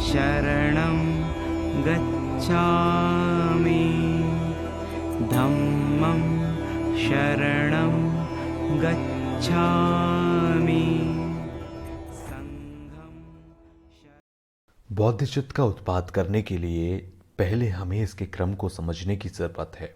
शरणं गच्छामि धम्मं शरणं गच्छामि संघं बौद्ध चित्त का उत्पाद करने के लिए पहले हमें इसके क्रम को समझने की जरूरत है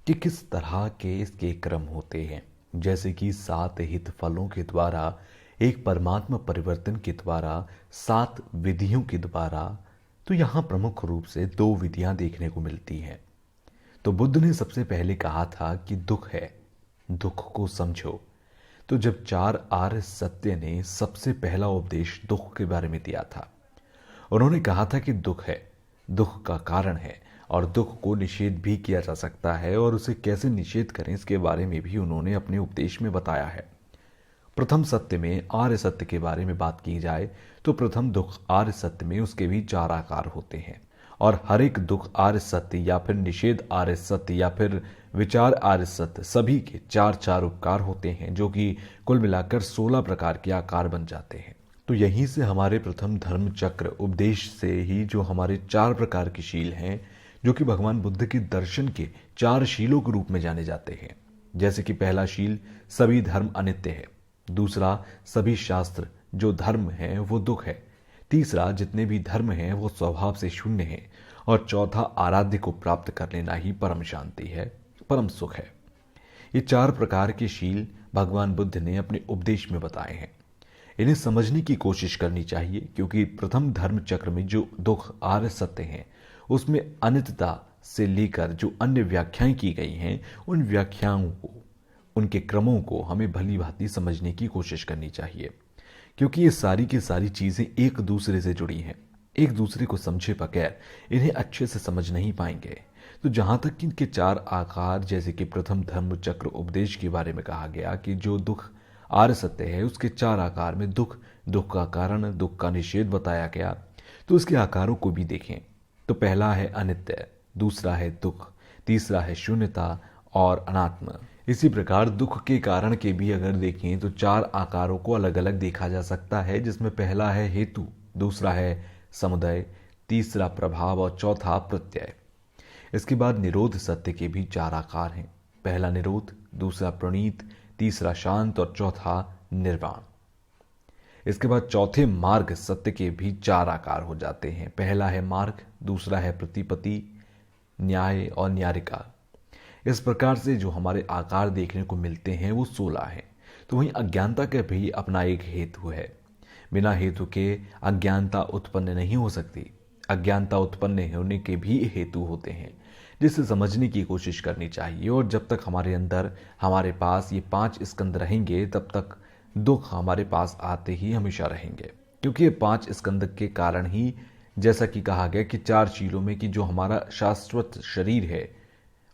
कि किस तरह के इसके क्रम होते हैं। जैसे कि 7 हित फलों के द्वारा, एक परमात्मा परिवर्तन के द्वारा, 7 विधियों के द्वारा, तो यहाँ प्रमुख रूप से 2 विधियां देखने को मिलती हैं। तो बुद्ध ने सबसे पहले कहा था कि दुख है, दुख को समझो। तो जब 4 आर्य सत्य ने सबसे पहला उपदेश दुख के बारे में दिया था, उन्होंने कहा था कि दुख है, दुख का कारण है और दुख को निषेध भी किया जा सकता है, और उसे कैसे निषेध करें इसके बारे में भी उन्होंने अपने उपदेश में बताया है। प्रथम सत्य में, आर्य सत्य के बारे में बात की जाए तो प्रथम दुख आर्य सत्य में उसके भी 4 आकार होते हैं, और हर एक दुख आर्य सत्य या फिर निषेध आर्य सत्य या फिर विचार आर्य सत्य, सभी के 4 उपकार होते हैं, जो कि कुल मिलाकर 16 प्रकार के आकार बन जाते हैं। तो यहीं से हमारे प्रथम धर्म चक्र उपदेश से ही जो हमारे 4 प्रकार के शील हैं, जो कि भगवान बुद्ध के दर्शन के 4 शीलों के रूप में जाने जाते हैं। जैसे कि पहला शील, सभी धर्म अनित्य है। दूसरा, सभी शास्त्र जो धर्म है वो दुख है। तीसरा, जितने भी धर्म हैं वो स्वभाव से शून्य है। और चौथा, आराध्य को प्राप्त कर लेना ही परम शांति है, परम सुख है। ये 4 प्रकार के शील भगवान बुद्ध ने अपने उपदेश में बताए हैं। इन्हें समझने की कोशिश करनी चाहिए, क्योंकि प्रथम धर्म चक्र में जो दुख आर्य सत्य हैं, उसमें अनित्यता से लेकर जो अन्य व्याख्याएं की गई हैं, उन व्याख्याओं को, उनके क्रमों को हमें भली भांति समझने की कोशिश करनी चाहिए, क्योंकि ये सारी की सारी चीजें एक दूसरे से जुड़ी हैं। एक दूसरे को समझे बगैर इन्हें अच्छे से समझ नहीं पाएंगे। तो जहां तक कि इनके 4 आकार, जैसे कि प्रथम धर्म चक्र उपदेश के बारे में कहा गया कि जो दुख आर्य सत्य है उसके 4 आकार में दुख, दुख का कारण, दुख का निषेध बताया गया। तो उसके आकारों को भी देखें तो पहला है अनित्य, दूसरा है दुख, तीसरा है शून्यता और अनात्म। इसी प्रकार दुख के कारण के भी अगर देखें तो 4 आकारों को अलग अलग देखा जा सकता है, जिसमें पहला है हेतु, दूसरा है समुदय, तीसरा प्रभाव और चौथा प्रत्यय। इसके बाद निरोध सत्य के भी 4 आकार हैं। पहला निरोध, दूसरा प्रणीत, तीसरा शांत और चौथा निर्वाण। इसके बाद चौथे मार्ग सत्य के भी 4 आकार हो जाते हैं। पहला है मार्ग, दूसरा है प्रतिपत्ति, न्याय और न्यायिका। इस प्रकार से जो हमारे आकार देखने को मिलते हैं वो 16 हैं। तो वहीं अज्ञानता का भी अपना एक हेतु है। बिना हेतु के अज्ञानता उत्पन्न नहीं हो सकती। अज्ञानता उत्पन्न होने के भी हेतु होते हैं, जिसे समझने की कोशिश करनी चाहिए। और जब तक हमारे अंदर, हमारे पास ये 5 स्कंद रहेंगे, तब तक दुख हमारे पास आते ही हमेशा रहेंगे, क्योंकि ये 5 स्कंद के कारण ही, जैसा कि कहा गया कि 4 शीलों में कि जो हमारा शाश्वत शरीर है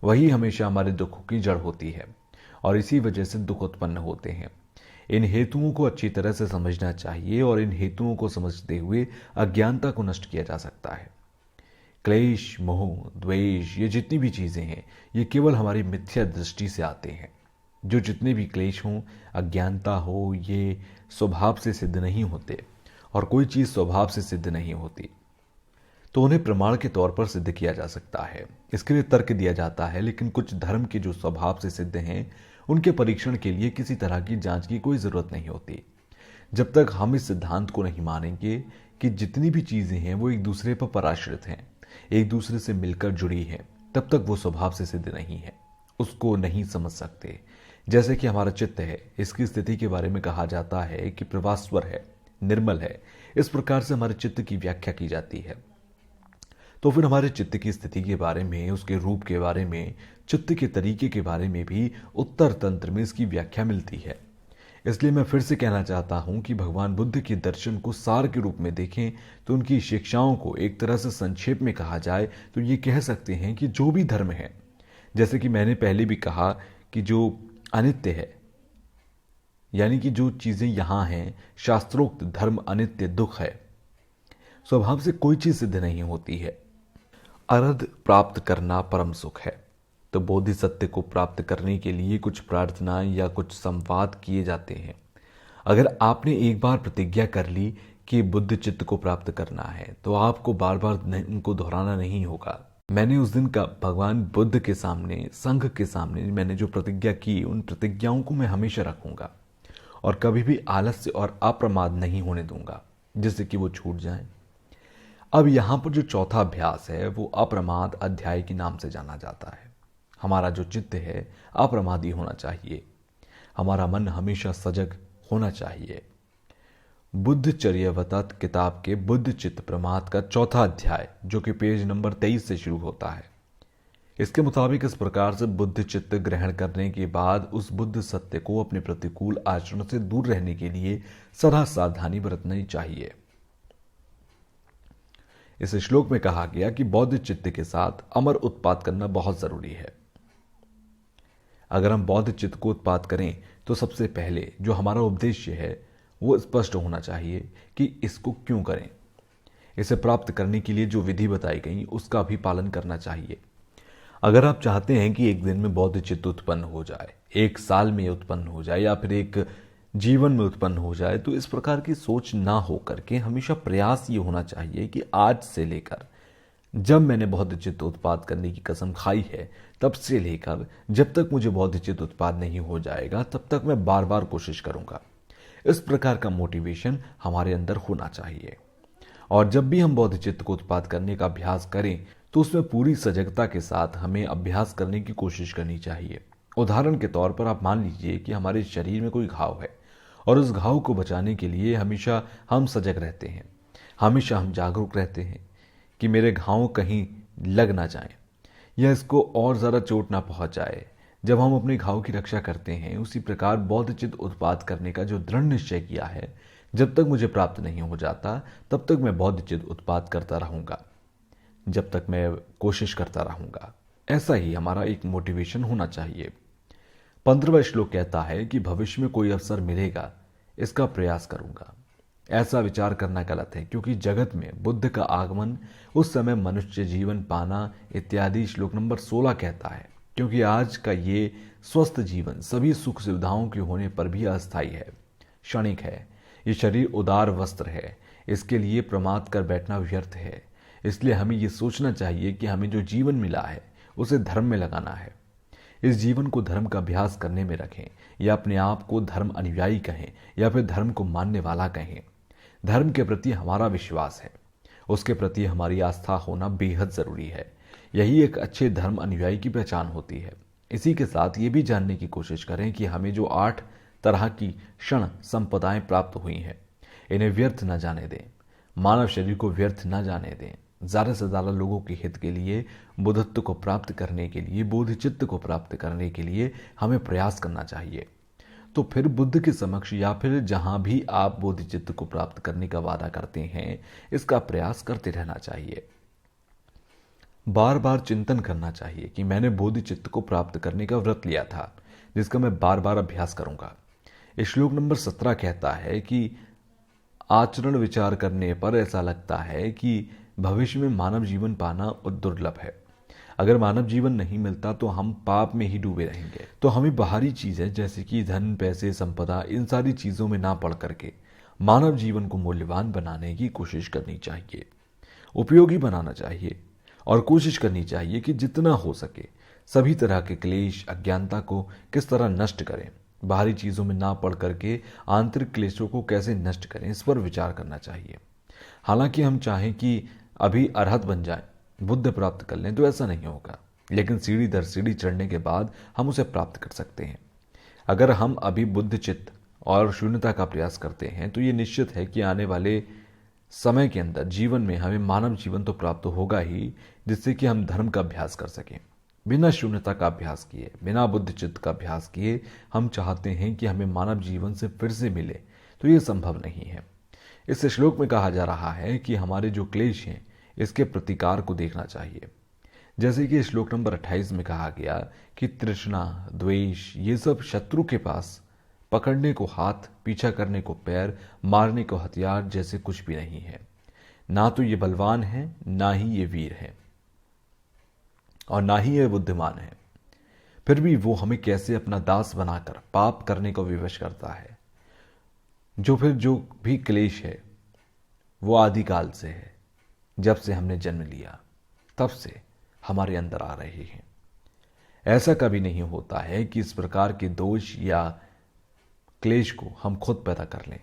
वही हमेशा हमारे दुखों की जड़ होती है, और इसी वजह से दुख उत्पन्न होते हैं। इन हेतुओं को अच्छी तरह से समझना चाहिए, और इन हेतुओं को समझते हुए अज्ञानता को नष्ट किया जा सकता है। क्लेश, मोह, द्वेष, ये जितनी भी चीजें हैं, ये केवल हमारी मिथ्या दृष्टि से आते हैं। जो जितने भी क्लेश हों, अज्ञानता हो, ये स्वभाव से सिद्ध नहीं होते, और कोई चीज स्वभाव से सिद्ध नहीं होती। तो उन्हें प्रमाण के तौर पर सिद्ध किया जा सकता है, इसके लिए तर्क दिया जाता है। लेकिन कुछ धर्म के जो स्वभाव से सिद्ध हैं, उनके परीक्षण के लिए किसी तरह की जांच की कोई जरूरत नहीं होती। जब तक हम इस सिद्धांत को नहीं मानेंगे कि जितनी भी चीजें हैं वो एक दूसरे पर पराश्रित हैं, एक दूसरे से मिलकर जुड़ी है, तब तक वो स्वभाव से सिद्ध नहीं है, उसको नहीं समझ सकते। जैसे कि हमारा चित्त है, इसकी स्थिति के बारे में कहा जाता है कि प्रवास्वर है, निर्मल है। इस प्रकार से हमारे चित्त की व्याख्या की जाती है। तो फिर हमारे चित्त की स्थिति के बारे में, उसके रूप के बारे में, चित्त के तरीके के बारे में भी उत्तर तंत्र में इसकी व्याख्या मिलती है। इसलिए मैं फिर से कहना चाहता हूं कि भगवान बुद्ध के दर्शन को सार के रूप में देखें तो उनकी शिक्षाओं को एक तरह से संक्षेप में कहा जाए तो ये कह सकते हैं कि जो भी धर्म है, जैसे कि मैंने पहले भी कहा कि जो अनित्य है, यानी कि जो चीजें यहां हैं, शास्त्रोक्त धर्म अनित्य, दुख है, स्वभाव से कोई चीज सिद्ध नहीं होती है। अरध प्राप्त करना परम सुख है। तो बोधिसत्व को प्राप्त करने के लिए कुछ प्रार्थनाएं या कुछ संवाद किए जाते हैं। अगर आपने एक बार प्रतिज्ञा कर ली कि बुद्ध चित्त को प्राप्त करना है तो आपको बार बार उनको दोहराना नहीं होगा। मैंने उस दिन का भगवान बुद्ध के सामने, संघ के सामने मैंने जो प्रतिज्ञा की, उन प्रतिज्ञाओं को मैं हमेशा रखूंगा और कभी भी आलस्य और अप्रमाद नहीं होने दूंगा जिससे कि वो छूट जाए। अब यहां पर जो चौथा अभ्यास है वो अप्रमाद अध्याय के नाम से जाना जाता है। हमारा जो चित्त है अप्रमादी होना चाहिए, हमारा मन हमेशा सजग होना चाहिए। बुद्धचर्यवतत किताब के बुद्ध चित्त प्रमाद का चौथा अध्याय जो कि पेज नंबर 23 से शुरू होता है, इसके मुताबिक इस प्रकार से बुद्ध चित्त ग्रहण करने के बाद उस बुद्ध सत्य को अपने प्रतिकूल आचरण से दूर रहने के लिए सदा सावधानी बरतनी चाहिए। इस श्लोक में कहा गया कि बौद्ध चित्त के साथ अमर उत्पाद करना बहुत जरूरी है। अगर हम बौद्ध चित्त को उत्पाद करें तो सबसे पहले जो हमारा उद्देश्य है वो स्पष्ट होना चाहिए कि इसको क्यों करें। इसे प्राप्त करने के लिए जो विधि बताई गई उसका भी पालन करना चाहिए। अगर आप चाहते हैं कि एक दिन में बौद्ध चित्त उत्पन्न हो जाए, एक साल में उत्पन्न हो जाए या फिर एक जीवन में उत्पन्न हो जाए, तो इस प्रकार की सोच ना हो करके हमेशा प्रयास ये होना चाहिए कि आज से लेकर जब मैंने बौद्ध चित्त उत्पाद करने की कसम खाई है तब से लेकर जब तक मुझे बौद्ध चित्त उत्पाद नहीं हो जाएगा तब तक मैं बार बार कोशिश करूंगा। इस प्रकार का मोटिवेशन हमारे अंदर होना चाहिए। और जब भी हम बौद्ध चित्त को उत्पाद करने का अभ्यास करें तो उसमें पूरी सजगता के साथ हमें अभ्यास करने की कोशिश करनी चाहिए। उदाहरण के तौर पर आप मान लीजिए कि हमारे शरीर में कोई घाव है और उस घाव को बचाने के लिए हमेशा हम सजग रहते हैं, हमेशा हम जागरूक रहते हैं कि मेरे घाव कहीं लग ना जाए या इसको और ज़्यादा चोट ना पहुंच जाए। जब हम अपने घाव की रक्षा करते हैं उसी प्रकार बौद्ध चित्त उत्पाद करने का जो दृढ़ निश्चय किया है, जब तक मुझे प्राप्त नहीं हो जाता तब तक मैं बौद्ध चित्त उत्पाद करता रहूंगा, जब तक मैं कोशिश करता रहूंगा। ऐसा ही हमारा एक मोटिवेशन होना चाहिए। 15वां श्लोक कहता है कि भविष्य में कोई अवसर मिलेगा, इसका प्रयास करूंगा। ऐसा विचार करना गलत है क्योंकि जगत में बुद्ध का आगमन, उस समय मनुष्य जीवन पाना इत्यादि श्लोक नंबर 16 कहता है। क्योंकि आज का ये स्वस्थ जीवन सभी सुख सुविधाओं के होने पर भी अस्थायी है, क्षणिक है। ये शरीर उदार वस्त्र है, इसके लिए प्रमाद कर बैठना व्यर्थ है। इसलिए हमें ये सोचना चाहिए कि हमें जो जीवन मिला है उसे धर्म में लगाना है। इस जीवन को धर्म का अभ्यास करने में रखें या अपने आप को धर्म अनुयायी कहें या फिर धर्म को मानने वाला कहें। धर्म के प्रति हमारा विश्वास है, उसके प्रति हमारी आस्था होना बेहद जरूरी है। यही एक अच्छे धर्म अनुयायी की पहचान होती है। इसी के साथ ये भी जानने की कोशिश करें कि हमें जो 8 तरह की क्षण संपदाएं प्राप्त हुई हैं, इन्हें व्यर्थ न जाने दें, मानव शरीर को व्यर्थ न जाने दें। ज़्यादा से ज़्यादा लोगों के हित के लिए, बुद्धत्व को प्राप्त करने के लिए, बोधिचित्त को प्राप्त करने के लिए हमें प्रयास करना चाहिए। तो फिर बुद्ध के समक्ष या फिर जहां भी आप बोधिचित्त को प्राप्त करने का वादा करते हैं, इसका प्रयास करते रहना चाहिए। बार बार चिंतन करना चाहिए कि मैंने बोधिचित्त को प्राप्त करने का व्रत लिया था, जिसका मैं बार बार अभ्यास करूंगा। श्लोक नंबर 17 कहता है कि आचरण विचार करने पर ऐसा लगता है कि भविष्य में मानव जीवन पाना दुर्लभ है। अगर मानव जीवन नहीं मिलता तो हम पाप में ही डूबे रहेंगे। तो हमें बाहरी चीजें जैसे कि धन, पैसे, संपदा, इन सारी चीजों में ना पड़ करके मानव जीवन को मूल्यवान बनाने की कोशिश करनी चाहिए, उपयोगी बनाना चाहिए और कोशिश करनी चाहिए कि जितना हो सके सभी तरह के क्लेश, अज्ञानता को किस तरह नष्ट करें। बाहरी चीजों में ना पड़ करके आंतरिक क्लेशों को कैसे नष्ट करें, इस पर विचार करना चाहिए। हालांकि हम चाहें कि अभी अरहत बन जाए, बुद्ध प्राप्त कर लें, तो ऐसा नहीं होगा, लेकिन सीढ़ी दर सीढ़ी चढ़ने के बाद हम उसे प्राप्त कर सकते हैं। अगर हम अभी बुद्ध चित्त और शून्यता का प्रयास करते हैं तो ये निश्चित है कि आने वाले समय के अंदर जीवन में हमें मानव जीवन तो प्राप्त होगा ही, जिससे कि हम धर्म का अभ्यास कर सकें। बिना शून्यता का अभ्यास किए, बिना बुद्ध चित्त का अभ्यास किए हम चाहते हैं कि हमें मानव जीवन से फिर से मिले, तो ये संभव नहीं है। इस श्लोक में कहा जा रहा है कि हमारे जो क्लेश हैं इसके प्रतिकार को देखना चाहिए। जैसे कि श्लोक नंबर 28 में कहा गया कि तृष्णा, द्वेष, ये सब शत्रु के पास पकड़ने को हाथ, पीछा करने को पैर, मारने को हथियार जैसे कुछ भी नहीं है। ना तो ये बलवान है, ना ही ये वीर है और ना ही ये बुद्धिमान है। फिर भी वो हमें कैसे अपना दास बनाकर पाप करने को विवश करता है। जो भी क्लेश है वो आदिकाल से है। जब से हमने जन्म लिया तब से हमारे अंदर आ रहे हैं। ऐसा कभी नहीं होता है कि इस प्रकार के दोष या क्लेश को हम खुद पैदा कर लें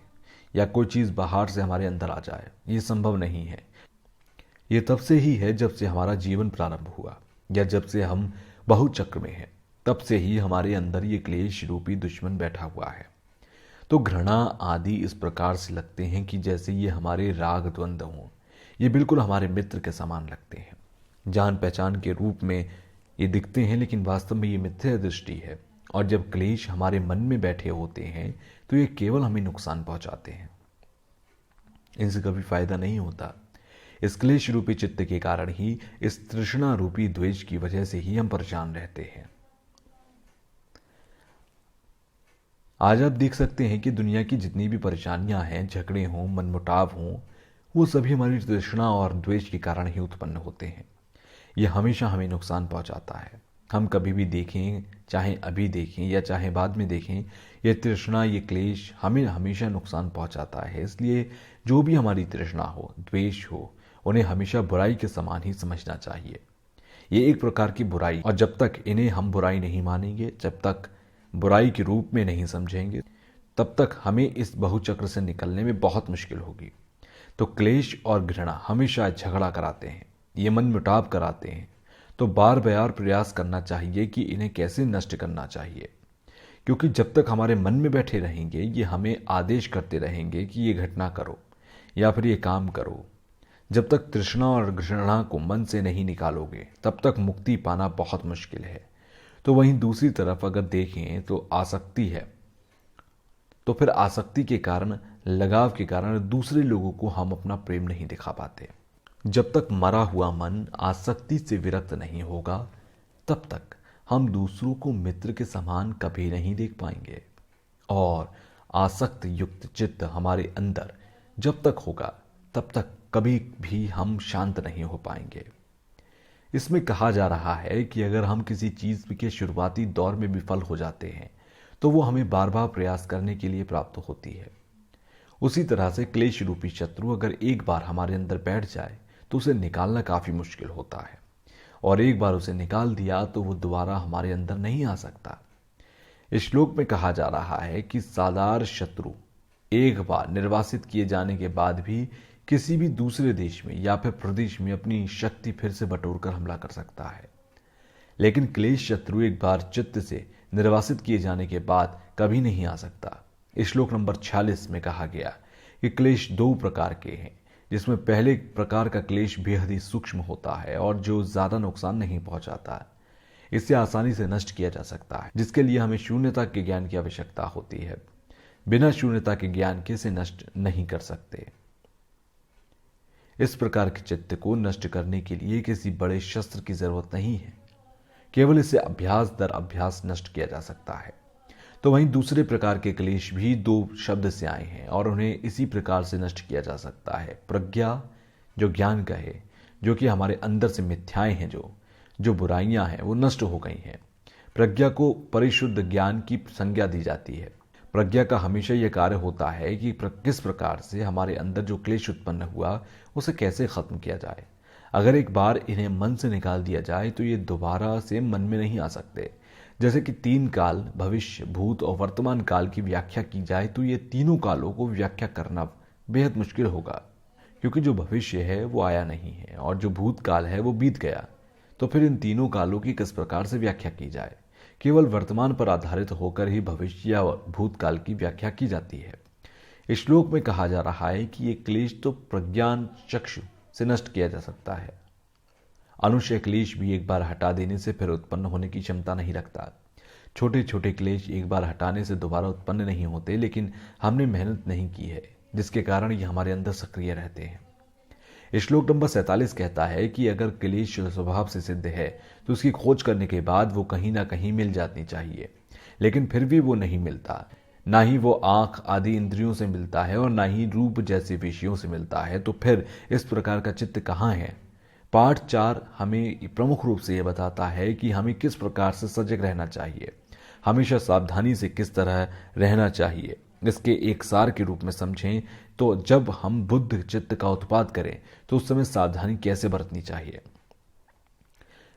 या कोई चीज़ बाहर से हमारे अंदर आ जाए। ये संभव नहीं है। ये तब से ही है जब से हमारा जीवन प्रारंभ हुआ या जब से हम बहुचक्र में हैं, तब से ही हमारे अंदर ये क्लेश रूपी दुश्मन बैठा हुआ है। तो घृणा आदि इस प्रकार से लगते हैं कि जैसे ये हमारे राग द्वंद्व हों। ये बिल्कुल हमारे मित्र के समान लगते हैं। जान पहचान के रूप में ये दिखते हैं, लेकिन वास्तव में ये मिथ्या दृष्टि है। और जब क्लेश हमारे मन में बैठे होते हैं तो ये केवल हमें नुकसान पहुंचाते हैं, इनसे कभी फायदा नहीं होता। इस क्लेश रूपी चित्त के कारण ही, इस तृष्णा रूपी द्वेष की वजह से ही हम परेशान रहते हैं। आज आप देख सकते हैं कि दुनिया की जितनी भी परेशानियां हैं, झगड़े हों, मनमुटाव हों, वो सभी हमारी तृष्णा और द्वेष के कारण ही उत्पन्न होते हैं। यह हमेशा हमें नुकसान पहुंचाता है। हम कभी भी देखें, चाहे अभी देखें या चाहे बाद में देखें, यह तृष्णा, ये क्लेश हमें हमेशा नुकसान पहुंचाता है। इसलिए जो भी हमारी तृष्णा हो, द्वेष हो, उन्हें हमेशा बुराई के समान ही समझना चाहिए। ये एक प्रकार की बुराई, और जब तक इन्हें हम बुराई नहीं मानेंगे, जब तक बुराई के रूप में नहीं समझेंगे, तब तक हमें इस बहुचक्र से निकलने में बहुत मुश्किल होगी। तो क्लेश और घृणा हमेशा झगड़ा कराते हैं, ये मन मुटाव कराते हैं। तो बार बार प्रयास करना चाहिए कि इन्हें कैसे नष्ट करना चाहिए, क्योंकि जब तक हमारे मन में बैठे रहेंगे, ये हमें आदेश करते रहेंगे कि ये घटना करो या फिर ये काम करो। जब तक तृष्णा और घृणा को मन से नहीं निकालोगे, तब तक मुक्ति पाना बहुत मुश्किल है। तो वहीं दूसरी तरफ अगर देखें तो आसक्ति है, तो फिर आसक्ति के कारण, लगाव के कारण दूसरे लोगों को हम अपना प्रेम नहीं दिखा पाते। जब तक मरा हुआ मन आसक्ति से विरक्त नहीं होगा, तब तक हम दूसरों को मित्र के समान कभी नहीं देख पाएंगे। और आसक्त युक्त चित्त हमारे अंदर जब तक होगा, तब तक कभी भी हम शांत नहीं हो पाएंगे। इसमें कहा जा रहा है कि अगर हम किसी चीज के शुरुआती दौर में विफल हो जाते हैं, तो वो हमें बार बार प्रयास करने के लिए प्राप्त होती है। उसी तरह से क्लेश रूपी शत्रु अगर एक बार हमारे अंदर बैठ जाए तो उसे निकालना काफी मुश्किल होता है, और एक बार उसे निकाल दिया तो वो दोबारा हमारे अंदर नहीं आ सकता। इस श्लोक में कहा जा रहा है कि सादार शत्रु एक बार निर्वासित किए जाने के बाद भी किसी भी दूसरे देश में या फिर प्रदेश में अपनी शक्ति फिर से बटोरकर हमला कर सकता है, लेकिन क्लेश शत्रु एक बार चित्त से निर्वासित किए जाने के बाद कभी नहीं आ सकता। इस श्लोक नंबर 46 में कहा गया कि क्लेश दो प्रकार के हैं, जिसमें पहले प्रकार का क्लेश बेहद ही सूक्ष्म होता है और जो ज्यादा नुकसान नहीं पहुंचाता है। इसे आसानी से नष्ट किया जा सकता है, जिसके लिए हमें शून्यता के ज्ञान की आवश्यकता होती है। बिना शून्यता के ज्ञान के इसे नष्ट नहीं कर सकते। इस प्रकार के चित्त को नष्ट करने के लिए किसी बड़े शस्त्र की जरूरत नहीं है, केवल इसे अभ्यास दर अभ्यास नष्ट किया जा सकता है। तो वहीं दूसरे प्रकार के क्लेश भी दो शब्द से आए हैं और उन्हें इसी प्रकार से नष्ट किया जा सकता है। प्रज्ञा, जो ज्ञान का है, जो कि हमारे अंदर से मिथ्याएं हैं, जो बुराइयां हैं, वो नष्ट हो गई हैं। प्रज्ञा को परिशुद्ध ज्ञान की संज्ञा दी जाती है। प्रज्ञा का हमेशा यह कार्य होता है कि किस प्रकार से हमारे अंदर जो क्लेश उत्पन्न हुआ उसे कैसे खत्म किया जाए। अगर एक बार इन्हें मन से निकाल दिया जाए तो ये दोबारा से मन में नहीं आ सकते। जैसे कि 3 काल, भविष्य, भूत और वर्तमान काल की व्याख्या की जाए तो ये तीनों कालों को व्याख्या करना बेहद मुश्किल होगा, क्योंकि जो भविष्य है वो आया नहीं है और जो भूतकाल है वो बीत गया। तो फिर इन तीनों कालों की किस प्रकार से व्याख्या की जाए। केवल वर्तमान पर आधारित होकर ही भविष्य या भूतकाल की व्याख्या की जाती है। इस श्लोक में कहा जा रहा है कि ये क्लेश तो प्रज्ञान चक्षु से नष्ट किया जा सकता है। अनुशय क्लेश भी एक बार हटा देने से फिर उत्पन्न होने की क्षमता नहीं रखता। छोटे छोटे क्लेश एक बार हटाने से दोबारा उत्पन्न नहीं होते, लेकिन हमने मेहनत नहीं की है, जिसके कारण ये हमारे अंदर सक्रिय रहते हैं। श्लोक नंबर 47 कहता है कि अगर क्लेश स्वभाव से सिद्ध है तो उसकी खोज करने के बाद वो कहीं ना कहीं मिल जानी चाहिए, लेकिन फिर भी वो नहीं मिलता। ना ही वो आंख आदि इंद्रियों से मिलता है और ना ही रूप जैसे विषयों से मिलता है। तो फिर इस प्रकार का चित्त कहाँ है। पाठ 4 हमें प्रमुख रूप से यह बताता है कि हमें किस प्रकार से सजग रहना चाहिए, हमेशा सावधानी से किस तरह रहना चाहिए। इसके एक सार के रूप में समझें तो जब हम बुद्ध चित्त का उत्पाद करें तो उस समय सावधानी कैसे बरतनी चाहिए।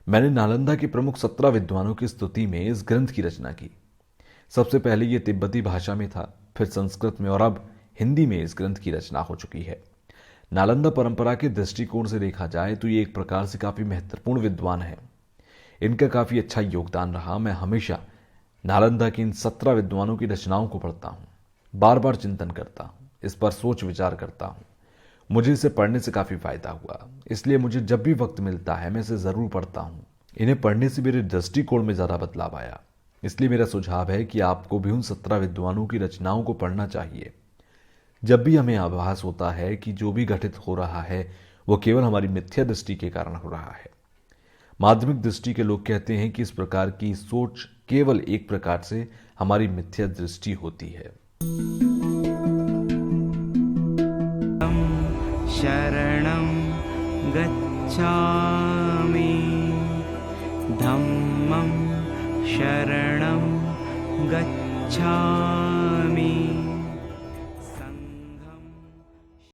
मैंने नालंदा के प्रमुख 17 विद्वानों की स्तुति में इस ग्रंथ की रचना की। सबसे पहले ये तिब्बती भाषा में था, फिर संस्कृत में और अब हिंदी में इस ग्रंथ की रचना हो चुकी है। नालंदा परंपरा के दृष्टिकोण से देखा जाए तो ये एक प्रकार से काफी महत्वपूर्ण विद्वान है। इनका काफी अच्छा योगदान रहा। मैं हमेशा नालंदा के इन 17 विद्वानों की रचनाओं को पढ़ता हूँ, बार बार चिंतन करता हूँ, इस पर सोच विचार करता हूँ। मुझे इसे पढ़ने से काफी फायदा हुआ, इसलिए मुझे जब भी वक्त मिलता है मैं इसे जरूर पढ़ता हूँ। इन्हें पढ़ने से मेरे दृष्टिकोण में ज्यादा बदलाव आया, इसलिए मेरा सुझाव है कि आपको भी उन 17 विद्वानों की रचनाओं को पढ़ना चाहिए। जब भी हमें आभास होता है कि जो भी घटित हो रहा है वो केवल हमारी मिथ्या दृष्टि के कारण हो रहा है। माध्यमिक दृष्टि के लोग कहते हैं कि इस प्रकार की सोच केवल एक प्रकार से हमारी मिथ्या दृष्टि होती है। शरणं गच्छामि धम्मं शरणं गच्छामि